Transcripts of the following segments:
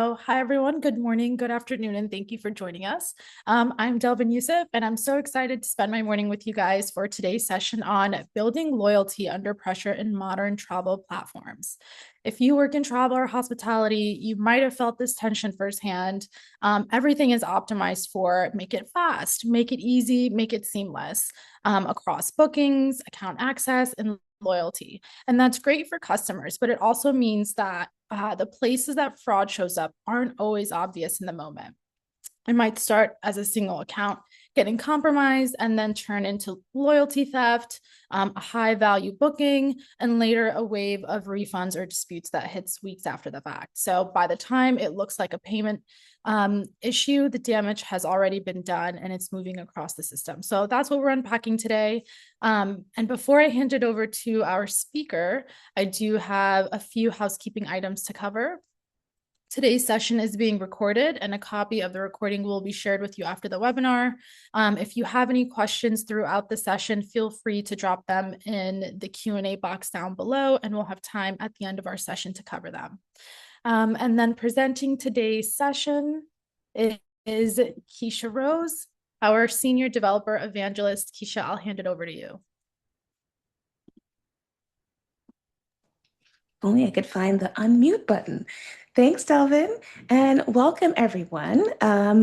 Hi everyone. Good morning, good afternoon, and thank you for joining us. I'm Delvin Yusuf, and I'm so excited to spend my morning with you guys for today's session on building loyalty under pressure in modern travel platforms. If you work in travel or hospitality, you might have felt this tension firsthand. Everything is optimized for make it fast, make it easy, make it seamless across bookings, account access, and loyalty. And that's great for customers, but it also means that the places that fraud shows up aren't always obvious in the moment. It might start as a single account getting compromised and then turn into loyalty theft, a high value booking, and later a wave of refunds or disputes that hits weeks after the fact. So by the time it looks like a payment issue, the damage has already been done and it's moving across the system. So that's what we're unpacking today. And before I hand it over to our speaker, I do have a few housekeeping items to cover. Today's session is being recorded and a copy of the recording will be shared with you after the webinar. If you have any questions throughout the session, feel free to drop them in the Q&A box down below and we'll have time at the end of our session to cover them. And then presenting today's session is Keisha Rose, our Senior Developer Evangelist. Keisha, I'll hand it over to you. Only I could find the unmute button. Thanks, Delvin, and welcome everyone.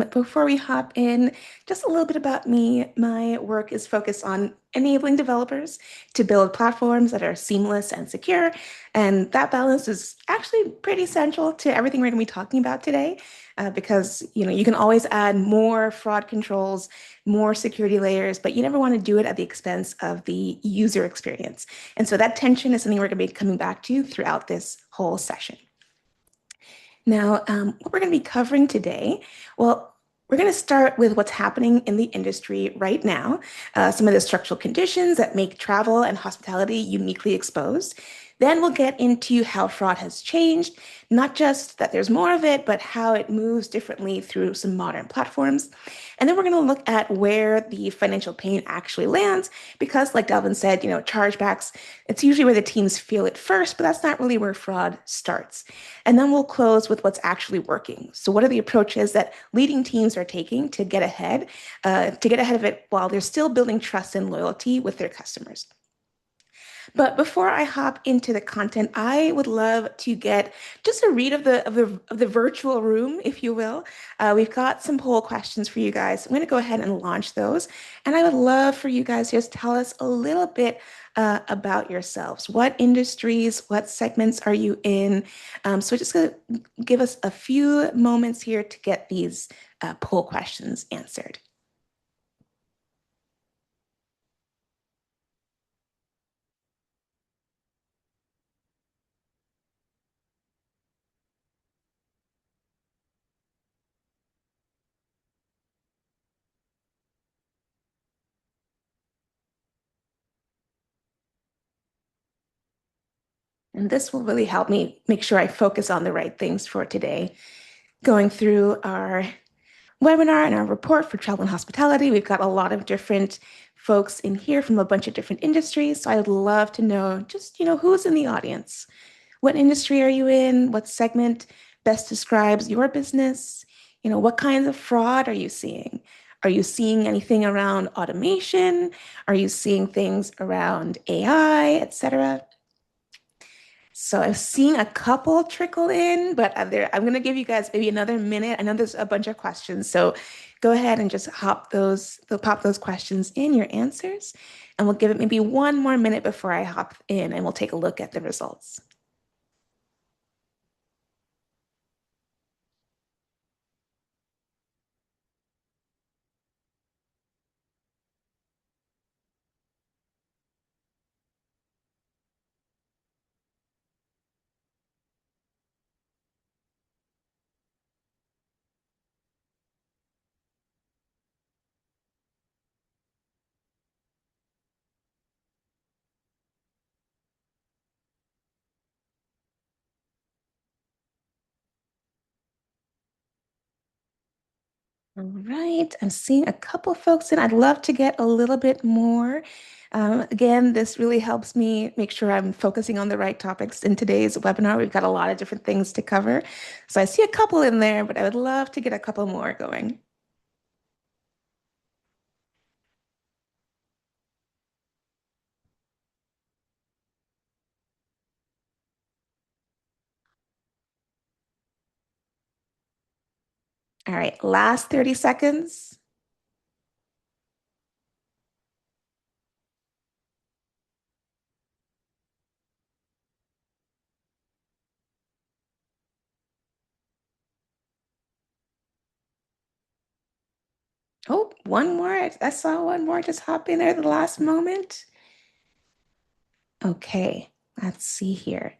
Before we hop in, just a little bit about me. My work is focused on enabling developers to build platforms that are seamless and secure, and that balance is actually pretty central to everything we're going to be talking about today, because you can always add more fraud controls, more security layers, but you never want to do it at the expense of the user experience. And so that tension is something we're going to be coming back to throughout this whole session. Now, what we're going to be covering today, well, we're going to start with what's happening in the industry right now, some of the structural conditions that make travel and hospitality uniquely exposed. Then we'll get into how fraud has changed, not just that there's more of it, but how it moves differently through some modern platforms. And then we're going to look at where the financial pain actually lands, because like Delvin said, chargebacks, it's usually where the teams feel it first, but that's not really where fraud starts. And then we'll close with what's actually working. So what are the approaches that leading teams are taking to get ahead of it while they're still building trust and loyalty with their customers? But before I hop into the content, I would love to get just a read of the virtual room, if you will. We've got some poll questions for you guys. I'm going to go ahead and launch those, and I would love for you guys to just tell us a little bit about yourselves. What industries, what segments are you in? So just gonna give us a few moments here to get these poll questions answered. And this will really help me make sure I focus on the right things for today. Going through our webinar and our report for travel and hospitality, we've got a lot of different folks in here from a bunch of different industries. So I would love to know just, who's in the audience? What industry are you in? What segment best describes your business? What kinds of fraud are you seeing? Are you seeing anything around automation? Are you seeing things around AI, et cetera? So I've seen a couple trickle in, but I'm going to give you guys maybe another minute. I know there's a bunch of questions, so go ahead and just pop those questions in your answers, and we'll give it maybe one more minute before I hop in, and we'll take a look at the results. All right, I'm seeing a couple folks in. I'd love to get a little bit more. Again, this really helps me make sure I'm focusing on the right topics in today's webinar. We've got a lot of different things to cover. So I see a couple in there, but I would love to get a couple more going. All right, last 30 seconds. Oh, one more. I saw one more just hop in there at the last moment. Okay, let's see here.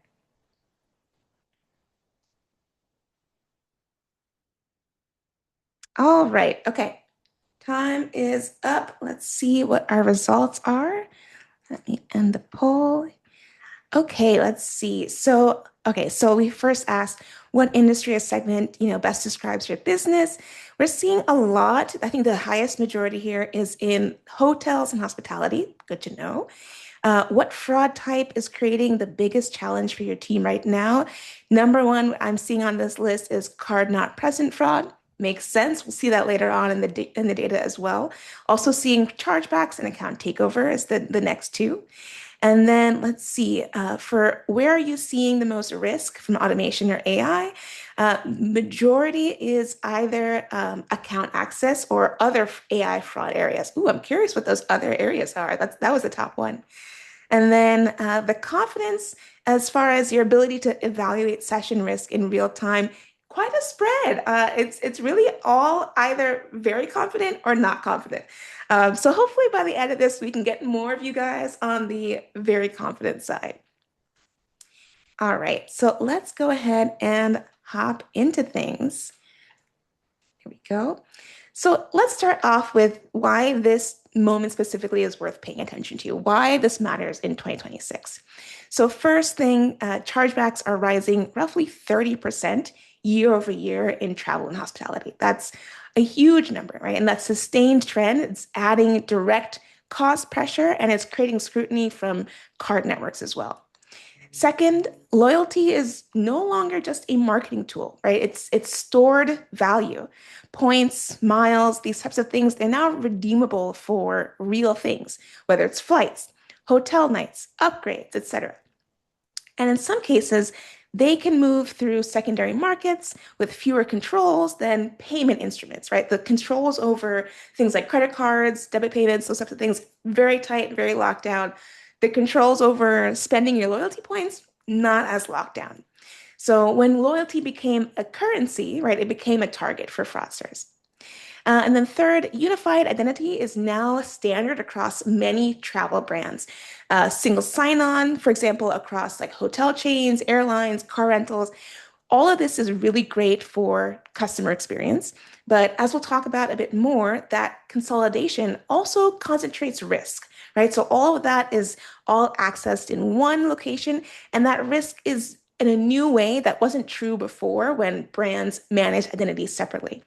All right, okay. Time is up. Let's see what our results are. Let me end the poll. Okay, let's see. So we first asked what industry or segment, best describes your business. We're seeing a lot. I think the highest majority here is in hotels and hospitality. Good to know. What fraud type is creating the biggest challenge for your team right now? Number one, I'm seeing on this list is card not present fraud. Makes sense. We'll see that later on in the data as well. Also seeing chargebacks and account takeover is the next two. And then let's see, for where are you seeing the most risk from automation or AI? Majority is either account access or other AI fraud areas. Ooh, I'm curious what those other areas are. That was the top one. And then the confidence, as far as your ability to evaluate session risk in real time, quite a spread. It's really all either very confident or not confident. So hopefully by the end of this, we can get more of you guys on the very confident side. All right, so let's go ahead and hop into things. Here we go. So let's start off with why this moment specifically is worth paying attention to, why this matters in 2026. So first thing, chargebacks are rising roughly 30% year over year in travel and hospitality. That's a huge number, right? And that sustained trend, it's adding direct cost pressure and it's creating scrutiny from card networks as well. Second, loyalty is no longer just a marketing tool, right? It's stored value. Points, miles, these types of things, they're now redeemable for real things, whether it's flights, hotel nights, upgrades, etc. And in some cases, they can move through secondary markets with fewer controls than payment instruments, right? The controls over things like credit cards, debit payments, those types of things, very tight, very locked down. The controls over spending your loyalty points, not as locked down. So when loyalty became a currency, right, it became a target for fraudsters. And then third, unified identity is now standard across many travel brands. Single sign-on, for example, across like hotel chains, airlines, car rentals. All of this is really great for customer experience. But as we'll talk about a bit more, that consolidation also concentrates risk, right? So all of that is all accessed in one location, and that risk is in a new way that wasn't true before when brands manage identity separately.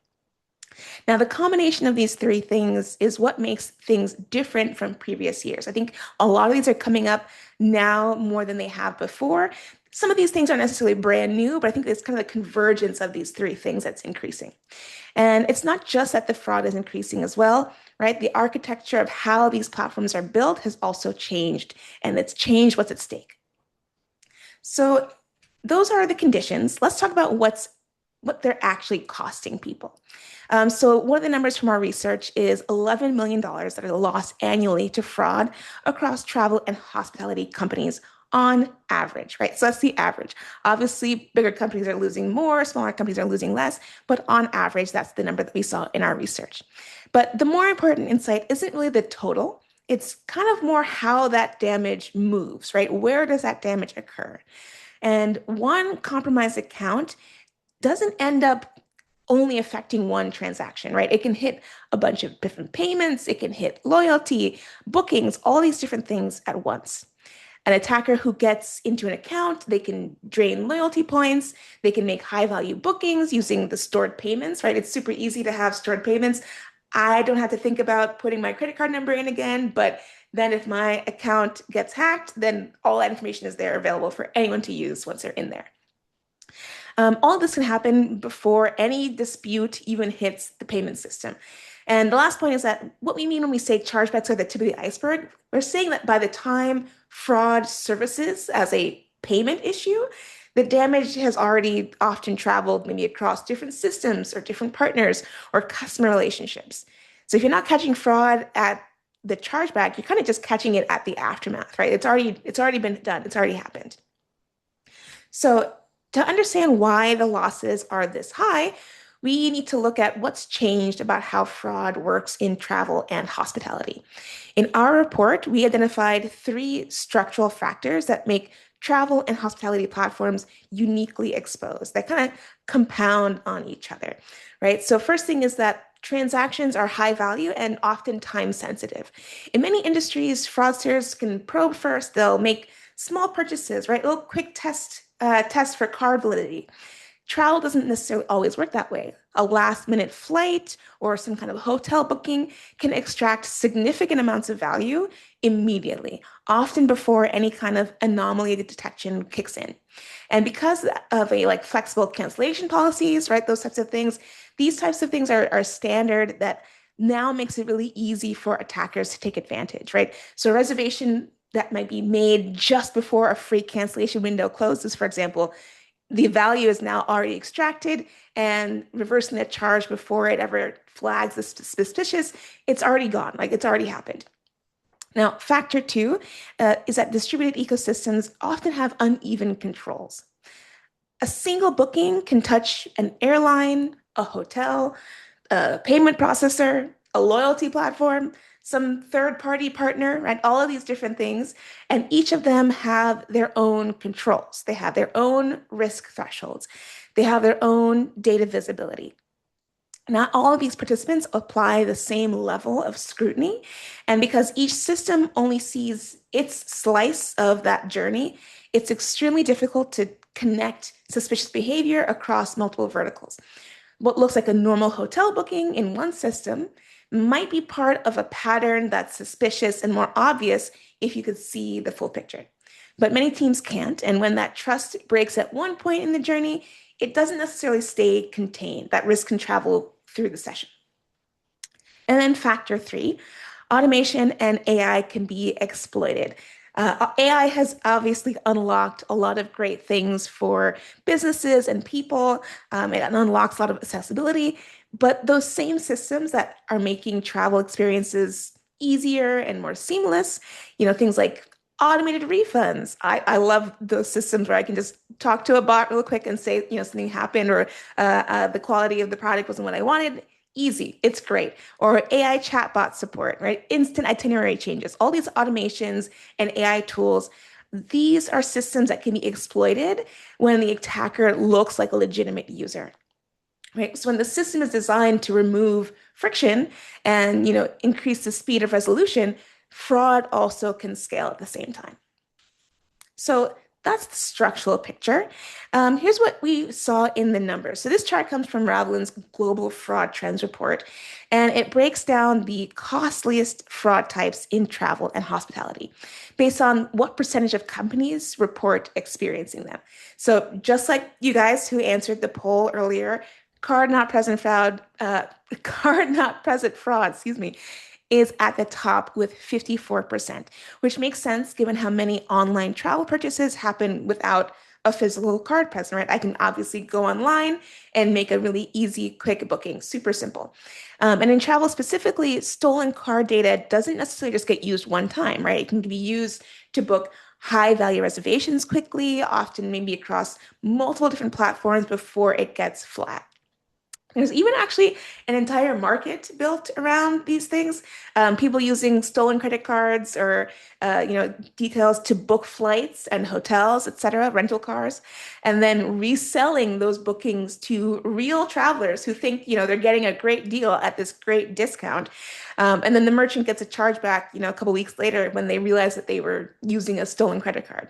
Now, the combination of these three things is what makes things different from previous years. I think a lot of these are coming up now more than they have before. Some of these things aren't necessarily brand new, but I think it's kind of the convergence of these three things that's increasing. And it's not just that the fraud is increasing as well, right? The architecture of how these platforms are built has also changed, and it's changed what's at stake. So those are the conditions. Let's talk about what they're actually costing people. So one of the numbers from our research is $11 million dollars that are lost annually to fraud across travel and hospitality companies on average, right? So that's the average. Obviously, bigger companies are losing more, smaller companies are losing less, but on average, that's the number that we saw in our research. But the more important insight isn't really the total. It's kind of more how that damage moves, right? Where does that damage occur? And one compromised account doesn't end up only affecting one transaction, right? It can hit a bunch of different payments, it can hit loyalty, bookings, all these different things at once. An attacker who gets into an account, they can drain loyalty points, they can make high value bookings using the stored payments, right? It's super easy to have stored payments. I don't have to think about putting my credit card number in again, but then if my account gets hacked, then all that information is there available for anyone to use once they're in there. All of this can happen before any dispute even hits the payment system. And the last point is that what we mean when we say chargebacks are the tip of the iceberg, we're saying that by the time fraud surfaces as a payment issue, the damage has already often traveled maybe across different systems or different partners or customer relationships. So if you're not catching fraud at the chargeback, you're kind of just catching it at the aftermath, right? It's already been done. It's already happened. So to understand why the losses are this high, we need to look at what's changed about how fraud works in travel and hospitality. In our report, we identified three structural factors that make travel and hospitality platforms uniquely exposed, that kind of compound on each other, right? So first thing is that transactions are high value and often time sensitive. In many industries, fraudsters can probe first, they'll make small purchases, right? Little quick test for card validity. Travel doesn't necessarily always work that way. A last minute flight or some kind of hotel booking can extract significant amounts of value immediately, often before any kind of anomaly detection kicks in. And because of a like flexible cancellation policies, right, those types of things, these types of things are standard that now makes it really easy for attackers to take advantage, right? So a reservation that might be made just before a free cancellation window closes, for example, the value is now already extracted and reversing the charge before it ever flags as suspicious, it's already gone, like it's already happened. Now, factor two is that distributed ecosystems often have uneven controls. A single booking can touch an airline, a hotel, a payment processor, a loyalty platform, some third-party partner, right? All of these different things. And each of them have their own controls. They have their own risk thresholds. They have their own data visibility. Not all of these participants apply the same level of scrutiny. And because each system only sees its slice of that journey, it's extremely difficult to connect suspicious behavior across multiple verticals. What looks like a normal hotel booking in one system might be part of a pattern that's suspicious and more obvious if you could see the full picture. But many teams can't. And when that trust breaks at one point in the journey, it doesn't necessarily stay contained. That risk can travel through the session. And then factor three, automation and AI can be exploited. AI has obviously unlocked a lot of great things for businesses and people. It unlocks a lot of accessibility, but those same systems that are making travel experiences easier and more seamless, things like automated refunds. I love those systems where I can just talk to a bot real quick and say, something happened or the quality of the product wasn't what I wanted. Easy. It's great. Or AI chatbot support, right? Instant itinerary changes, all these automations and AI tools. These are systems that can be exploited when the attacker looks like a legitimate user, right? So when the system is designed to remove friction and, increase the speed of resolution, fraud also can scale at the same time. So that's the structural picture. Here's what we saw in the numbers. So this chart comes from Ravelin's Global Fraud Trends Report, and it breaks down the costliest fraud types in travel and hospitality based on what percentage of companies report experiencing them. So just like you guys who answered the poll earlier, card not present fraud, excuse me, is at the top with 54%, which makes sense given how many online travel purchases happen without a physical card present, right? I can obviously go online and make a really easy, quick booking, super simple. And in travel specifically, stolen card data doesn't necessarily just get used one time, right? It can be used to book high value reservations quickly, often maybe across multiple different platforms before it gets flagged. There's even actually an entire market built around these things. People using stolen credit cards or details to book flights and hotels, etc., rental cars, and then reselling those bookings to real travelers who think they're getting a great deal at this great discount. And then the merchant gets a chargeback, a couple weeks later when they realize that they were using a stolen credit card.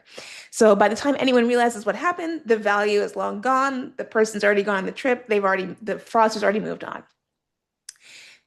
So by the time anyone realizes what happened, the value is long gone. The person's already gone on the trip. The fraudster's already moved on.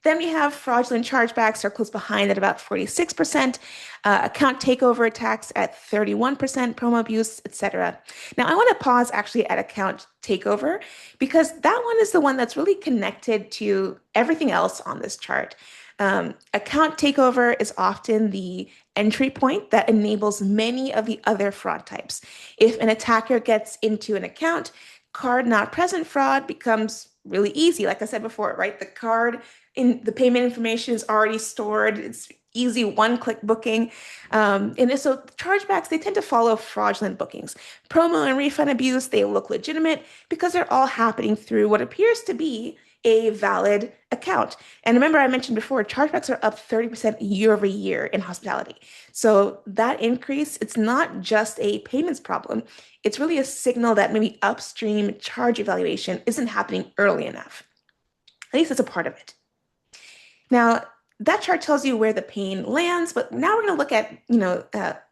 Then we have fraudulent chargebacks are close behind at about 46%, account takeover attacks at 31%, promo abuse, etc. Now, I want to pause actually at account takeover because that one is the one that's really connected to everything else on this chart. Account takeover is often the entry point that enables many of the other fraud types. If an attacker gets into an account, card not present fraud becomes really easy. Like I said before, right? The card in the payment information is already stored. It's easy one-click booking. And so chargebacks, they tend to follow fraudulent bookings. Promo and refund abuse, they look legitimate because they're all happening through what appears to be a valid account. And remember, I mentioned before, chargebacks are up 30% year over year in hospitality. So that increase, it's not just a payments problem. It's really a signal that maybe upstream charge evaluation isn't happening early enough. At least that's a part of it. Now, that chart tells you where the pain lands, but now we're going to look at,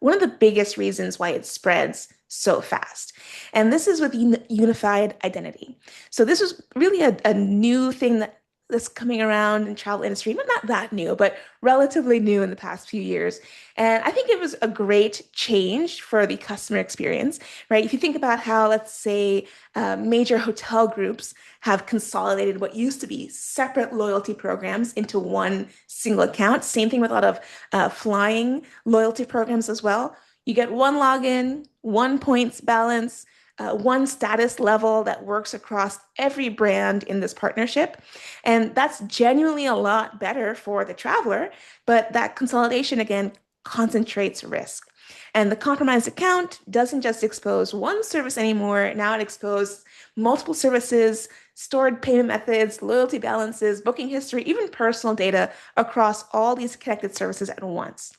one of the biggest reasons why it spreads so fast. And this is with unified identity. So this was really a new thing that's coming around in travel industry, but not that new, but relatively new in the past few years. And I think it was a great change for the customer experience, right? If you think about how, let's say, major hotel groups have consolidated what used to be separate loyalty programs into one single account. Same thing with a lot of flying loyalty programs as well. You get one login, one points balance, one status level that works across every brand in this partnership. And that's genuinely a lot better for the traveler, but that consolidation again concentrates risk. And the compromised account doesn't just expose one service anymore. Now it exposes multiple services, stored payment methods, loyalty balances, booking history, even personal data across all these connected services at once.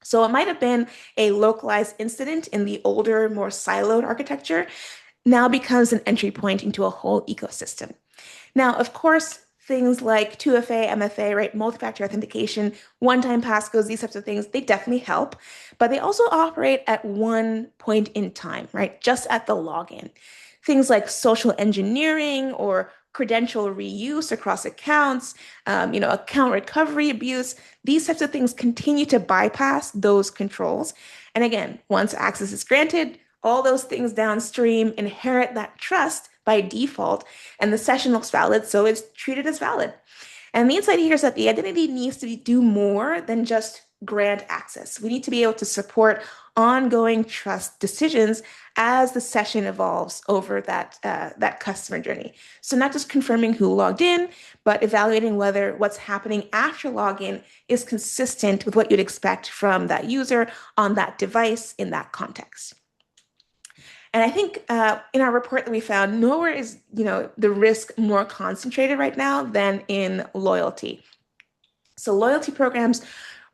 So it might have been a localized incident in the older, more siloed architecture, now becomes an entry point into a whole ecosystem. Now, of course, things like 2FA, MFA, right, multi-factor authentication, one-time passcodes, these types of things, they definitely help, but they also operate at one point in time, right, just at the login. Things like social engineering or credential reuse across accounts, account recovery abuse, these types of things continue to bypass those controls. And again, once access is granted, all those things downstream inherit that trust by default, and the session looks valid, so it's treated as valid. And the insight here is that the identity needs to do more than just grant access. We need to be able to support ongoing trust decisions as the session evolves over that customer journey. So not just confirming who logged in, but evaluating whether what's happening after login is consistent with what you'd expect from that user on that device in that context. And I think in our report that we found, nowhere is the risk more concentrated right now than in loyalty. So loyalty programs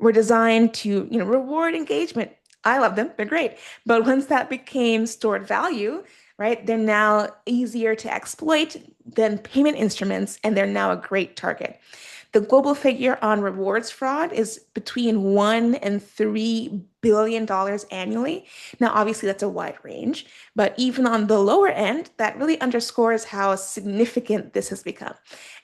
were designed to reward engagement. I love them; they're great. But once that became stored value, right, they're now easier to exploit than payment instruments, and they're now a great target. The global figure on rewards fraud is between $1 and $3 billion annually. Now, obviously, that's a wide range, but even on the lower end, that really underscores how significant this has become.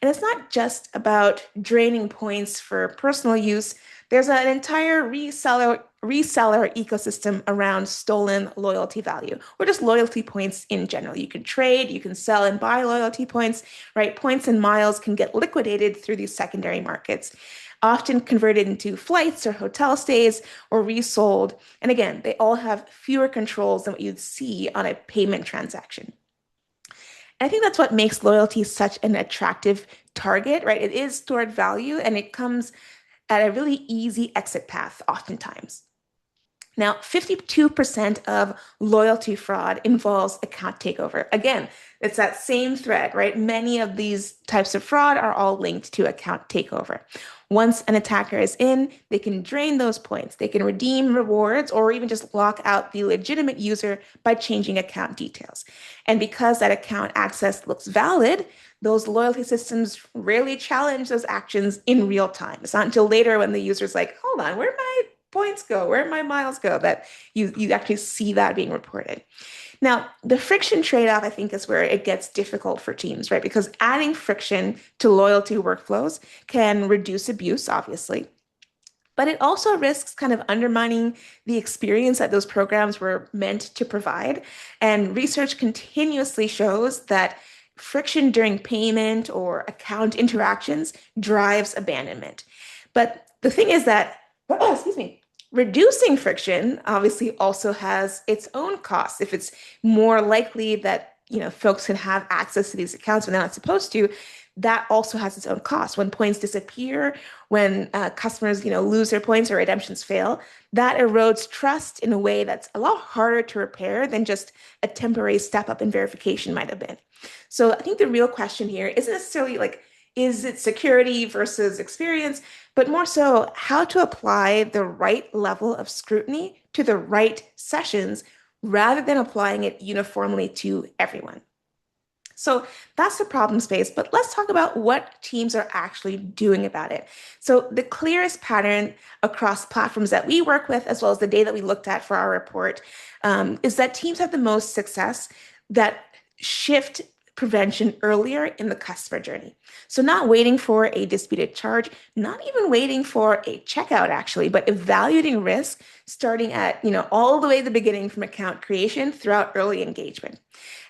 And it's not just about draining points for personal use. There's an entire reseller ecosystem around stolen loyalty value or just loyalty points in general. You can trade, you can sell and buy loyalty points, right? Points and miles can get liquidated through these secondary markets, often converted into flights or hotel stays or resold. And again, they all have fewer controls than what you'd see on a payment transaction. I think that's what makes loyalty such an attractive target, right? It is stored value and it comes at a really easy exit path oftentimes. Now, 52% of loyalty fraud involves account takeover. Again, it's that same thread, right? Many of these types of fraud are all linked to account takeover. Once an attacker is in, they can drain those points. They can redeem rewards or even just lock out the legitimate user by changing account details. And because that account access looks valid, those loyalty systems rarely challenge those actions in real time. It's not until later when the user's like, hold on, where'd my points go? Where'd my miles go? That you actually see that being reported. Now, the friction trade-off, I think, is where it gets difficult for teams, right? Because adding friction to loyalty workflows can reduce abuse, obviously, but it also risks kind of undermining the experience that those programs were meant to provide. And research continuously shows that friction during payment or account interactions drives abandonment. But the thing is that, excuse me, reducing friction obviously also has its own costs. If it's more likely that folks can have access to these accounts when they're not supposed to, that also has its own cost. When points disappear, when customers lose their points or redemptions fail, that erodes trust in a way that's a lot harder to repair than just a temporary step up in verification might have been. So I think the real question here isn't necessarily like, is it security versus experience, but more so how to apply the right level of scrutiny to the right sessions rather than applying it uniformly to everyone. So that's the problem space, but let's talk about what teams are actually doing about it. So the clearest pattern across platforms that we work with, as well as the data that we looked at for our report, is that teams have the most success that shift prevention earlier in the customer journey. So not waiting for a disputed charge, not even waiting for a checkout actually, but evaluating risk starting at, all the way at the beginning from account creation throughout early engagement.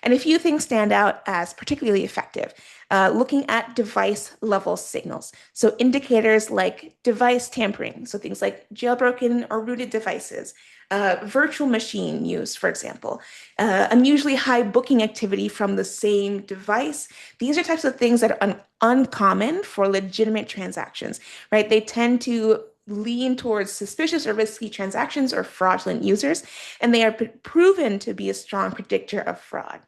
And a few things stand out as particularly effective. Looking at device level signals. So indicators like device tampering, so things like jailbroken or rooted devices, virtual machine use, for example, unusually high booking activity from the same device. These are types of things that are uncommon for legitimate transactions, right? They tend to lean towards suspicious or risky transactions or fraudulent users, and they are proven to be a strong predictor of fraud.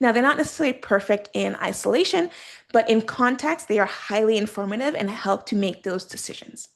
Now, they're not necessarily perfect in isolation, but in context, they are highly informative and help to make those decisions.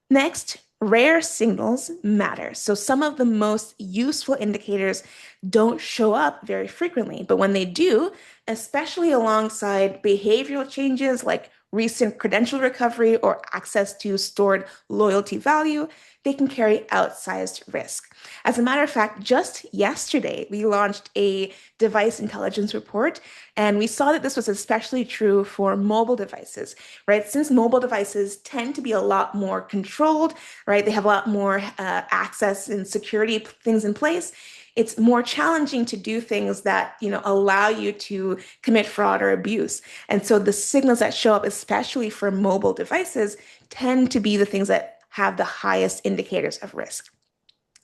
Next, rare signals matter. So some of the most useful indicators don't show up very frequently, but when they do, especially alongside behavioral changes like recent credential recovery or access to stored loyalty value, they can carry outsized risk. As a matter of fact, just yesterday, we launched a device intelligence report, and we saw that this was especially true for mobile devices, right? Since mobile devices tend to be a lot more controlled, right? They have a lot more access and security things in place. It's more challenging to do things that allow you to commit fraud or abuse. And so the signals that show up, especially for mobile devices, tend to be the things that have the highest indicators of risk.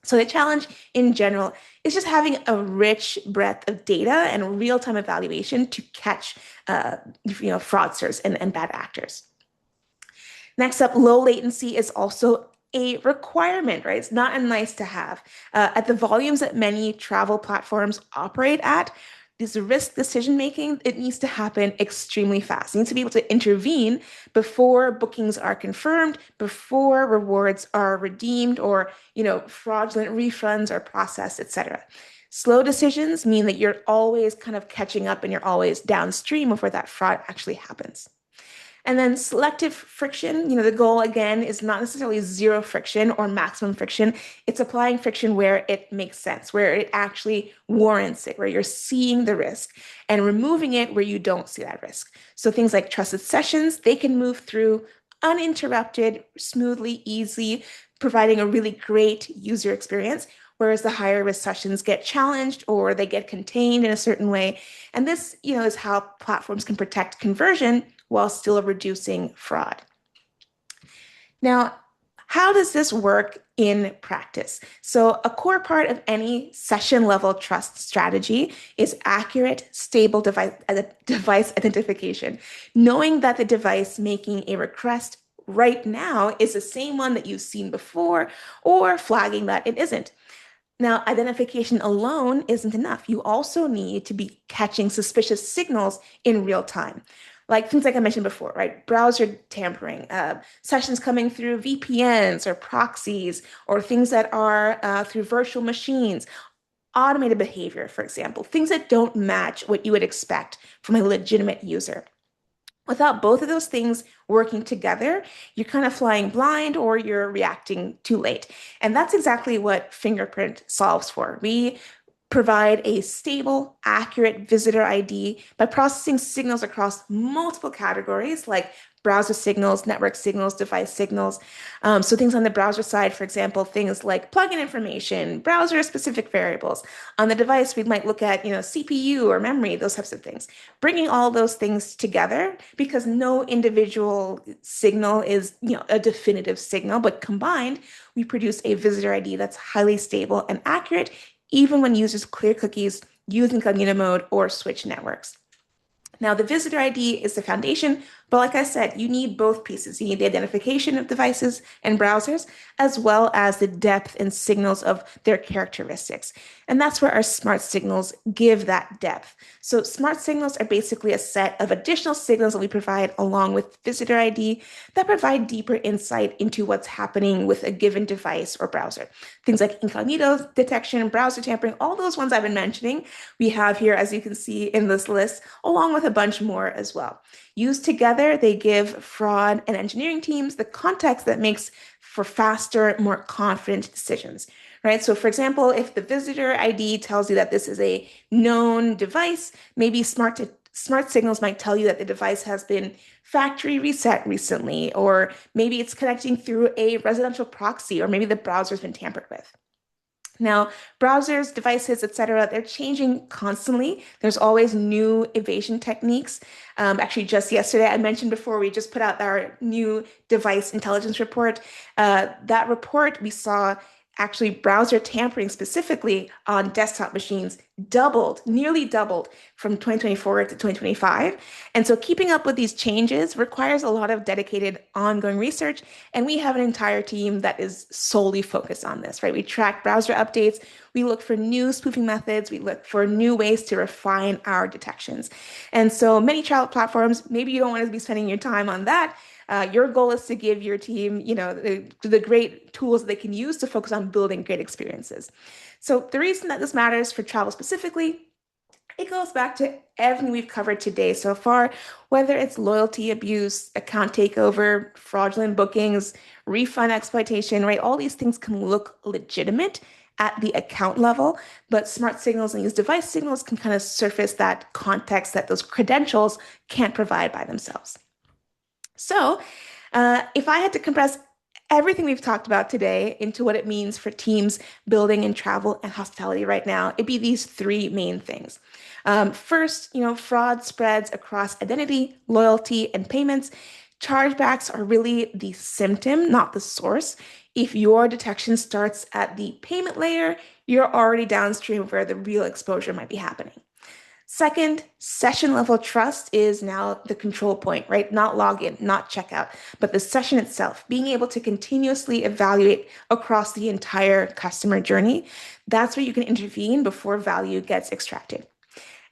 So the challenge in general is just having a rich breadth of data and real-time evaluation to catch fraudsters and bad actors. Next up, low latency is also a requirement, right? It's not a nice to have. At the volumes that many travel platforms operate at, this risk decision making, it needs to happen extremely fast. You need to be able to intervene before bookings are confirmed, before rewards are redeemed, or fraudulent refunds are processed, etc. Slow decisions mean that you're always kind of catching up and you're always downstream of where that fraud actually happens. And then selective friction, the goal again is not necessarily zero friction or maximum friction. It's applying friction where it makes sense, where it actually warrants it, where you're seeing the risk, and removing it where you don't see that risk. So things like trusted sessions, they can move through uninterrupted, smoothly, easily, providing a really great user experience. Whereas the higher risk sessions get challenged or they get contained in a certain way. And this, is how platforms can protect conversion while still reducing fraud. Now, how does this work in practice? So a core part of any session level trust strategy is accurate, stable device identification, knowing that the device making a request right now is the same one that you've seen before, or flagging that it isn't. Now, identification alone isn't enough. You also need to be catching suspicious signals in real time. Like things like I mentioned before, right? Browser tampering, sessions coming through VPNs or proxies, or things that are through virtual machines, automated behavior, for example, things that don't match what you would expect from a legitimate user. Without both of those things working together, you're kind of flying blind or you're reacting too late. And that's exactly what Fingerprint solves for. We provide a stable, accurate visitor ID by processing signals across multiple categories like browser signals, network signals, device signals. So things on the browser side, for example, things like plugin information, browser-specific variables. On the device, we might look at, CPU or memory, those types of things. Bringing all those things together because no individual signal is, a definitive signal, but combined, we produce a visitor ID that's highly stable and accurate even when users clear cookies, use incognito mode, or switch networks. Now, the visitor ID is the foundation, but like I said, you need both pieces. You need the identification of devices and browsers, as well as the depth and signals of their characteristics. And that's where our smart signals give that depth. So, smart signals are basically a set of additional signals that we provide along with visitor ID that provide deeper insight into what's happening with a given device or browser. Things like incognito detection, browser tampering, all those ones I've been mentioning, we have here, as you can see in this list, along with a bunch more as well. Used together, they give fraud and engineering teams the context that makes for faster, more confident decisions, right? So, for example, if the visitor ID tells you that this is a known device, maybe smart signals might tell you that the device has been factory reset recently, or maybe it's connecting through a residential proxy, or maybe the browser's been tampered with. Now, browsers, devices, etc., they're changing constantly. There's always new evasion techniques. Actually, just yesterday, I mentioned before, we just put out our new device intelligence report. That report, we saw actually browser tampering specifically on desktop machines doubled, nearly doubled from 2024 to 2025. And so keeping up with these changes requires a lot of dedicated ongoing research. And we have an entire team that is solely focused on this, right? We track browser updates. We look for new spoofing methods. We look for new ways to refine our detections. And so many travel platforms, maybe you don't want to be spending your time on that. Your goal is to give your team, the great tools that they can use to focus on building great experiences. So the reason that this matters for travel specifically, it goes back to everything we've covered today so far, whether it's loyalty abuse, account takeover, fraudulent bookings, refund exploitation, right? All these things can look legitimate at the account level, but smart signals and these device signals can kind of surface that context that those credentials can't provide by themselves. So, if I had to compress everything we've talked about today into what it means for teams building in travel and hospitality right now, it'd be these three main things. First, fraud spreads across identity, loyalty, and payments. Chargebacks are really the symptom, not the source. If your detection starts at the payment layer, you're already downstream of where the real exposure might be happening. Second, session level trust is now the control point, right? Not login, not checkout, but the session itself, being able to continuously evaluate across the entire customer journey. That's where you can intervene before value gets extracted.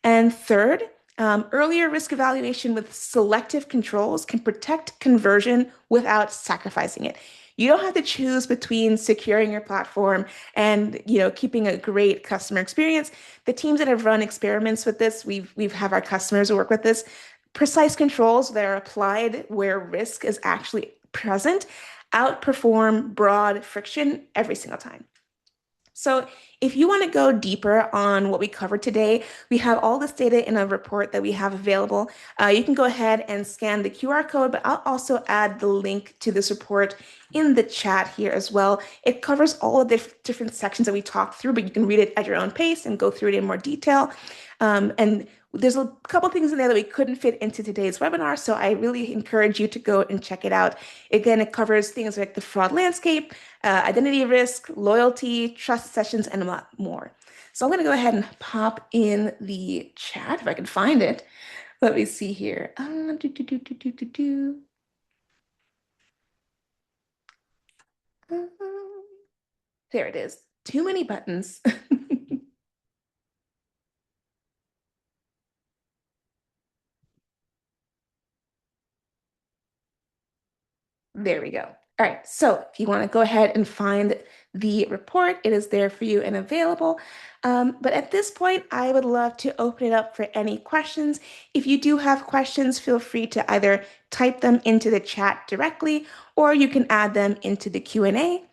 And third, earlier risk evaluation with selective controls can protect conversion without sacrificing it. You don't have to choose between securing your platform and keeping a great customer experience. The teams that have run experiments with this, we've have our customers who work with this. Precise controls that are applied where risk is actually present outperform broad friction every single time. So, if you want to go deeper on what we covered today, we have all this data in a report that we have available. You can go ahead and scan the QR code, but I'll also add the link to this report in the chat here as well. It covers all of the different sections that we talked through, but you can read it at your own pace and go through it in more detail. And there's a couple things in there that we couldn't fit into today's webinar, so I really encourage you to go and check it out. Again, it covers things like the fraud landscape, identity risk, loyalty, trust sessions, and a lot more. So I'm going to go ahead and pop in the chat if I can find it. Let me see here. Um, There it is. Too many buttons. There we go. All right, so if you want to go ahead and find the report, it is there for you and available. But at this point, I would love to open it up for any questions. If you do have questions, feel free to either type them into the chat directly, or you can add them into the Q&A.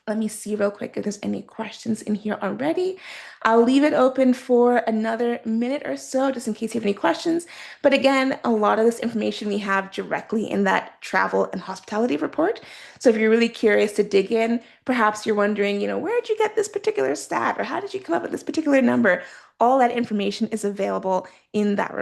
Let me see real quick if there's any questions in here already. I'll leave it open for another minute or so, just in case you have any questions. But again, a lot of this information we have directly in that travel and hospitality report. So if you're really curious to dig in, perhaps you're wondering, where did you get this particular stat or how did you come up with this particular number? All that information is available in that report.